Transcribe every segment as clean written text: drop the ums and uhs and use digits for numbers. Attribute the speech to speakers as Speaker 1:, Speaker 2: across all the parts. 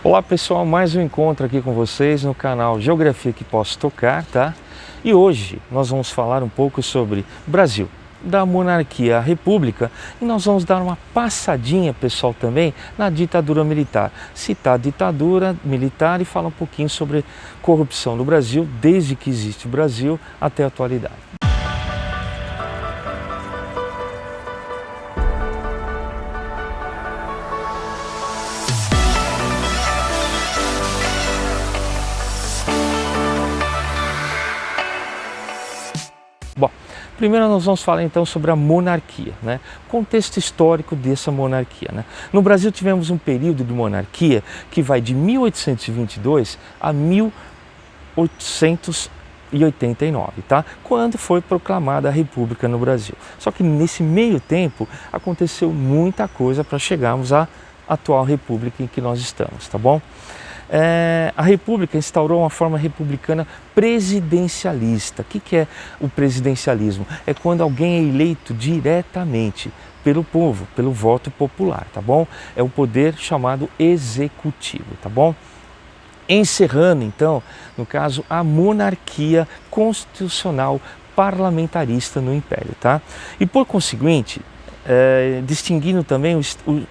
Speaker 1: Olá pessoal, mais um encontro aqui com vocês no canal Geografia que Posso Tocar, tá? E hoje nós vamos falar um pouco sobre Brasil, da monarquia à república, e nós vamos dar uma passadinha, pessoal, também na ditadura militar, citar a ditadura militar e falar um pouquinho sobre corrupção no Brasil, desde que existe o Brasil até a atualidade. Bom, primeiro nós vamos falar então sobre a monarquia, né? Contexto histórico dessa monarquia, né? No Brasil tivemos um período de monarquia que vai de 1822 a 1889, tá? Quando foi proclamada a República no Brasil. Só que nesse meio tempo aconteceu muita coisa para chegarmos à atual República em que nós estamos, tá bom? A República instaurou uma forma republicana presidencialista. O que é o presidencialismo? É quando alguém é eleito diretamente pelo povo, pelo voto popular, tá bom? É o poder chamado executivo, tá bom? Encerrando, então, no caso, a monarquia constitucional parlamentarista no Império, tá? E por conseguinte, distinguindo também o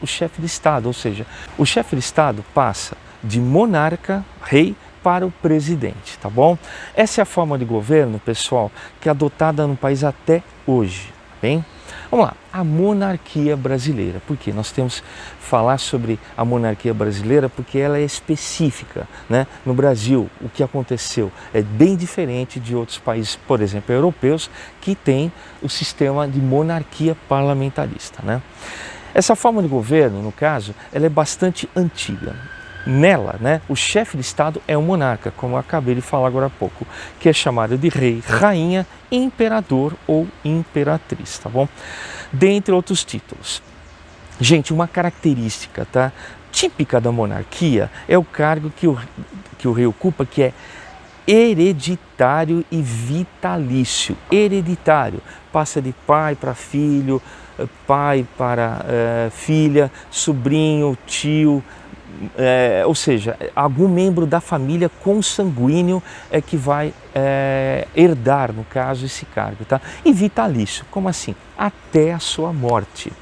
Speaker 1: chefe de Estado, ou seja, o chefe de Estado passa de monarca, rei, para o presidente, tá bom? Essa é a forma de governo, pessoal, que é adotada no país até hoje, bem? Vamos lá, a monarquia brasileira. Por quê? Nós temos que falar sobre a monarquia brasileira porque ela é específica, né? No Brasil, o que aconteceu é bem diferente de outros países, por exemplo, europeus, que têm o sistema de monarquia parlamentarista, né? Essa forma de governo, no caso, ela é bastante antiga. Nela, né, o chefe de Estado é o monarca, como eu acabei de falar agora há pouco, que é chamado de rei, rainha, imperador ou imperatriz, tá bom? Dentre outros títulos. Gente, uma característica, tá, típica da monarquia é o cargo que o rei ocupa, que é hereditário e vitalício. Hereditário, passa de pai para filho, pai para filha, sobrinho, tio, ou seja, algum membro da família consanguíneo é que vai herdar, no caso, esse cargo, tá? E vitalício, como assim? Até a sua morte,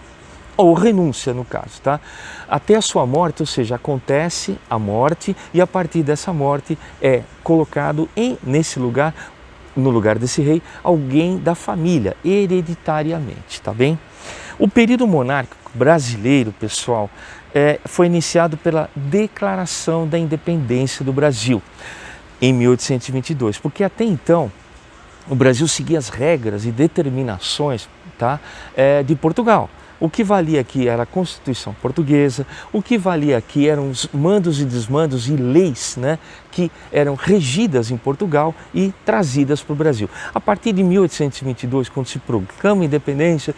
Speaker 1: ou renúncia, no caso, tá? Até a sua morte, ou seja, acontece a morte e a partir dessa morte é colocado nesse lugar, no lugar desse rei, alguém da família, hereditariamente, tá bem? O período monárquico brasileiro, pessoal, foi iniciado pela Declaração da Independência do Brasil, em 1822, porque até então o Brasil seguia as regras e determinações, tá, de Portugal. O que valia aqui era a Constituição Portuguesa, o que valia aqui eram os mandos e desmandos e leis, né, que eram regidas em Portugal e trazidas para o Brasil. A partir de 1822, quando se proclama a independência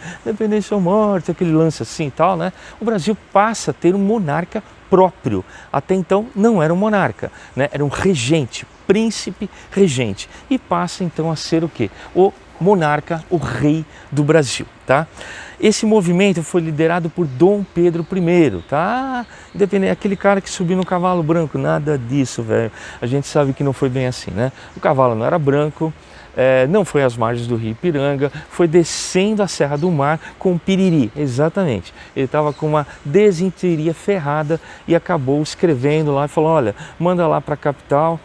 Speaker 1: ou morte, aquele lance assim e tal, né, o Brasil passa a ter um monarca próprio. Até então não era um monarca, né, era um regente, príncipe regente, e passa então a ser o quê? O monarca, o rei do Brasil, tá? Esse movimento foi liderado por Dom Pedro I, tá? Independente, aquele cara que subiu no cavalo branco, nada disso, velho. A gente sabe que não foi bem assim, né? O cavalo não era branco, não foi às margens do rio Ipiranga, foi descendo a Serra do Mar com um piriri, exatamente. Ele estava com uma desinteria ferrada e acabou escrevendo lá e falou, olha, manda lá para a capital,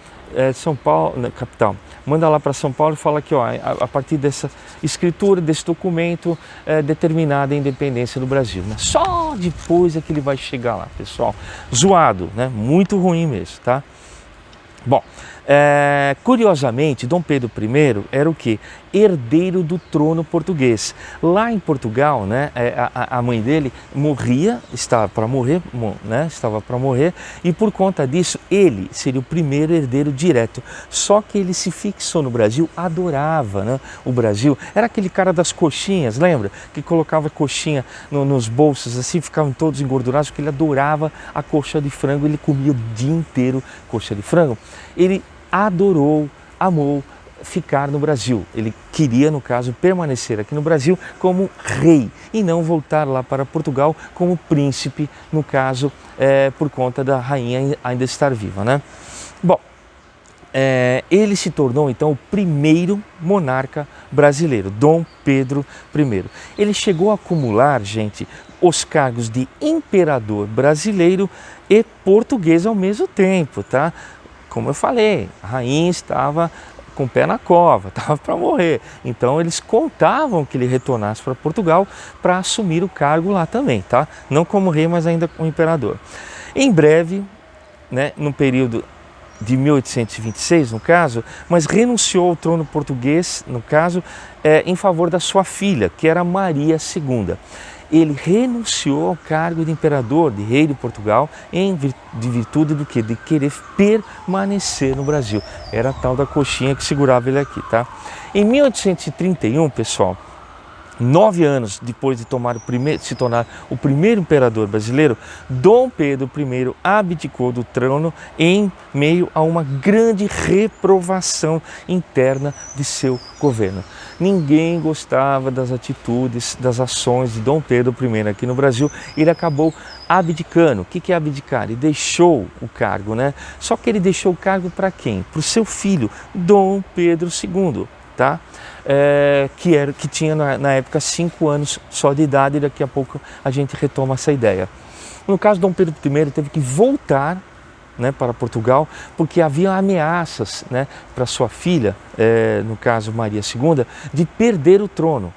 Speaker 1: São Paulo, capital, manda lá para São Paulo e fala que, ó, a partir dessa escritura, desse documento, determinada a independência do Brasil. Mas só depois é que ele vai chegar lá, pessoal. Zoado, né? Muito ruim mesmo, tá? Bom, curiosamente, Dom Pedro I era o quê? Herdeiro do trono português. Lá em Portugal, né, a mãe dele morria, estava para morrer, né, e por conta disso ele seria o primeiro herdeiro direto. Só que ele se fixou no Brasil, adorava, né, o Brasil. Era aquele cara das coxinhas, lembra? Que colocava coxinha nos bolsos assim, ficavam todos engordurados, porque ele adorava a coxa de frango, ele comia o dia inteiro coxa de frango. Ele adorou, amou ficar no Brasil. Ele queria, no caso, permanecer aqui no Brasil como rei e não voltar lá para Portugal como príncipe, no caso, por conta da rainha ainda estar viva, né? Bom, ele se tornou então o primeiro monarca brasileiro, Dom Pedro I. Ele chegou a acumular, gente, os cargos de imperador brasileiro e português ao mesmo tempo, tá? Como eu falei, a rainha estava com o pé na cova, estava para morrer. Então eles contavam que ele retornasse para Portugal para assumir o cargo lá também, tá? Não como rei, mas ainda como imperador. Em breve, né, no período de 1826, no caso, mas renunciou ao trono português, no caso, em favor da sua filha, que era Maria II. Ele renunciou ao cargo de imperador, de rei de Portugal, de virtude do quê? De querer permanecer no Brasil. Era a tal da coxinha que segurava ele aqui, tá? Em 1831, pessoal, 9 anos depois de se tornar o primeiro imperador brasileiro, Dom Pedro I abdicou do trono em meio a uma grande reprovação interna de seu governo. Ninguém gostava das atitudes, das ações de Dom Pedro I aqui no Brasil. Ele acabou abdicando. O que é abdicar? Ele deixou o cargo, né? Só que ele deixou o cargo para quem? Para o seu filho, Dom Pedro II. Tá? Que tinha na época 5 anos só de idade, e daqui a pouco a gente retoma essa ideia. No caso, Dom Pedro I teve que voltar, né, para Portugal, porque havia ameaças, né, para sua filha, no caso Maria II, de perder o trono,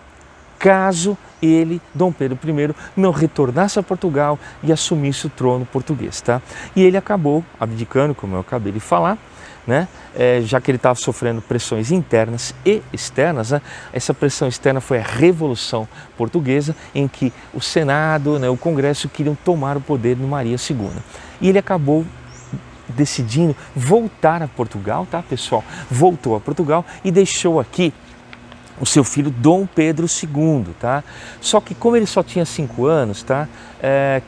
Speaker 1: caso ele, Dom Pedro I, não retornasse a Portugal e assumisse o trono português. Tá? E ele acabou abdicando, como eu acabei de falar, né? Já que ele estava sofrendo pressões internas e externas, né? Essa pressão externa foi a Revolução Portuguesa, em que o Senado, né, o Congresso queriam tomar o poder de Maria II. E ele acabou decidindo voltar a Portugal, tá, pessoal? Voltou a Portugal e deixou aqui o seu filho Dom Pedro II, tá? Só que como ele só tinha 5 anos, tá?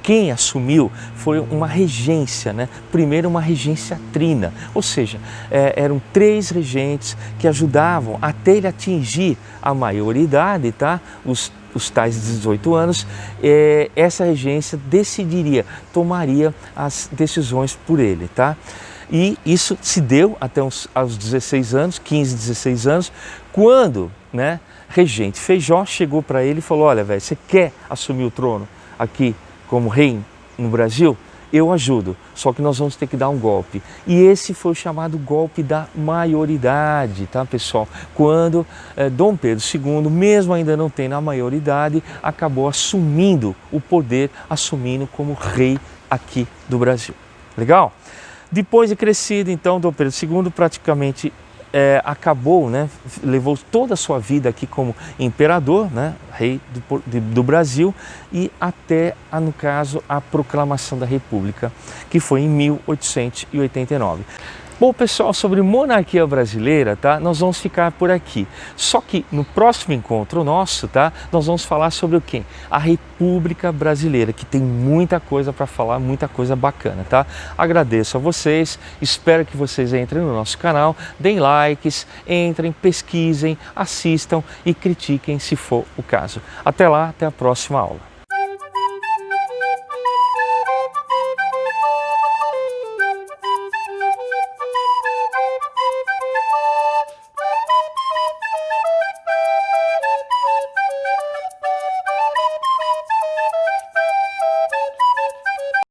Speaker 1: Quem assumiu foi uma regência, né? Primeiro uma regência trina, ou seja, eram 3 regentes que ajudavam até ele atingir a maioridade, tá? Os tais 18 anos, essa regência decidiria, tomaria as decisões por ele, tá? E isso se deu até aos 16 anos, 15, 16 anos, quando, né, Regente Feijó chegou para ele e falou: olha, velho, você quer assumir o trono aqui como rei no Brasil? Eu ajudo, só que nós vamos ter que dar um golpe. E esse foi o chamado golpe da maioridade, tá, pessoal? Quando Dom Pedro II, mesmo ainda não tendo a maioridade, acabou assumindo o poder, assumindo como rei aqui do Brasil. Legal? Depois de crescido, então, Dom Pedro II praticamente acabou, né, levou toda a sua vida aqui como imperador, né, rei do Brasil, e até, no caso, a proclamação da República, que foi em 1889. Bom, pessoal, sobre monarquia brasileira, tá? Nós vamos ficar por aqui. Só que no próximo encontro nosso, tá? Nós vamos falar sobre o quê? A República Brasileira, que tem muita coisa para falar, muita coisa bacana, tá? Agradeço a vocês, espero que vocês entrem no nosso canal, deem likes, entrem, pesquisem, assistam e critiquem se for o caso. Até lá, até a próxima aula.